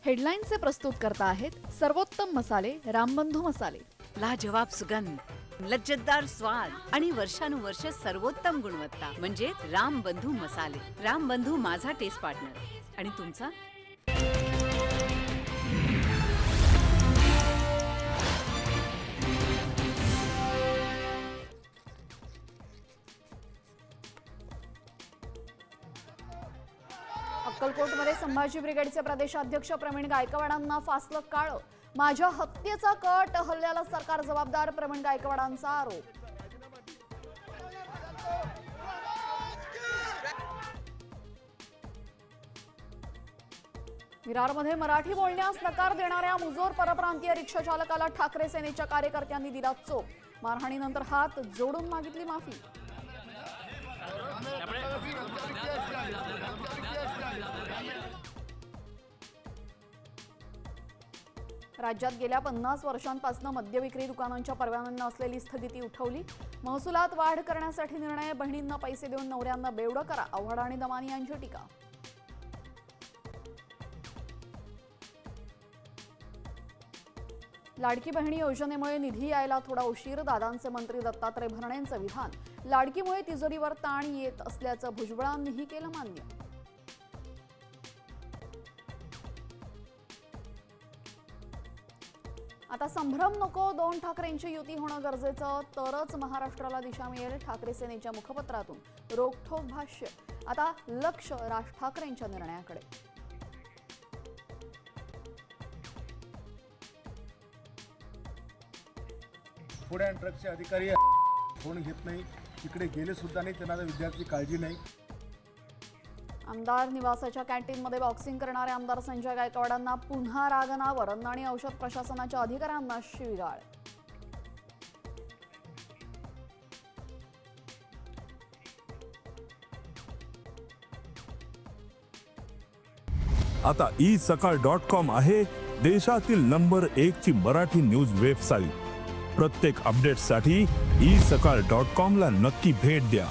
हेडलाईनचे प्रस्तुत करता आहेत सर्वोत्तम मसाले रामबंधू मसाले. लाजवाब सुगंध, लज्जतदार स्वाद आणि वर्षानुवर्ष सर्वोत्तम गुणवत्ता म्हणजे रामबंधू मसाले. रामबंधू माझा टेस्ट पार्टनर आणि तुमचा. अक्कलकोटमध्ये संभाजी ब्रिगेडचे प्रदेशाध्यक्ष प्रवीण गायकवाडांना फासलं काळं. माझ्या हत्येचा कट, हल्ल्याला सरकार जबाबदार, प्रवीण गायकवाडांचा आरोप. विरारमध्ये मराठी बोलण्यास नकार देणाऱ्या मुजोर परप्रांतीय रिक्षा चालकाला ठाकरे सेनेच्या कार्यकर्त्यांनी दिला चोप. मारहाणीनंतर हात जोडून मागितली माफी. राज्यात गेल्या 50 वर्षांपासून मद्यविक्री दुकानांच्या परवान्यांना असलेली स्थगिती उठवली. महसुलात वाढ करण्यासाठी निर्णय. बहिणींना पैसे देऊन नवऱ्यांना बेवडं करा, आव्हाड आणि दमानी यांची टीका. लाडकी बहिणी योजनेमुळे निधी यायला थोडा उशीर. दादांचे मंत्री दत्तात्रय भरणेंचं विधान. लाडकीमुळे तिजोरीवर ताण येत असल्याचं भुजबळांनीही केलं मान्य. आता संभ्रम नको, दोन ठाकरेंची युती होणं गरजेचं, तरच महाराष्ट्राला दिशा मिळेल. ठाकरे सेनेच्या मुखपत्रातून रोखठोक भाष्य. आता लक्ष राज ठाकरेंच्या निर्णयाकडे. पुढे ट्रकचे अधिकारी फोन घेत नाही, तिकडे गेले सुद्धा नाही, त्यांना विद्यार्थी काळजी नाही. आमदार निवासाच्या कॅन्टीनमध्ये बॉक्सिंग करणारे आमदार संजय गायकवाडांना पुन्हा रागनावर. अन्न आणि औषध प्रशासनाच्या अधिकाऱ्यांना शिवीगाळ. आता isakal.com आहे देशातील नंबर 1 ची मराठी न्यूज वेबसाईट. प्रत्येक अपडेटसाठी isakal.com ला नक्की भेट द्या.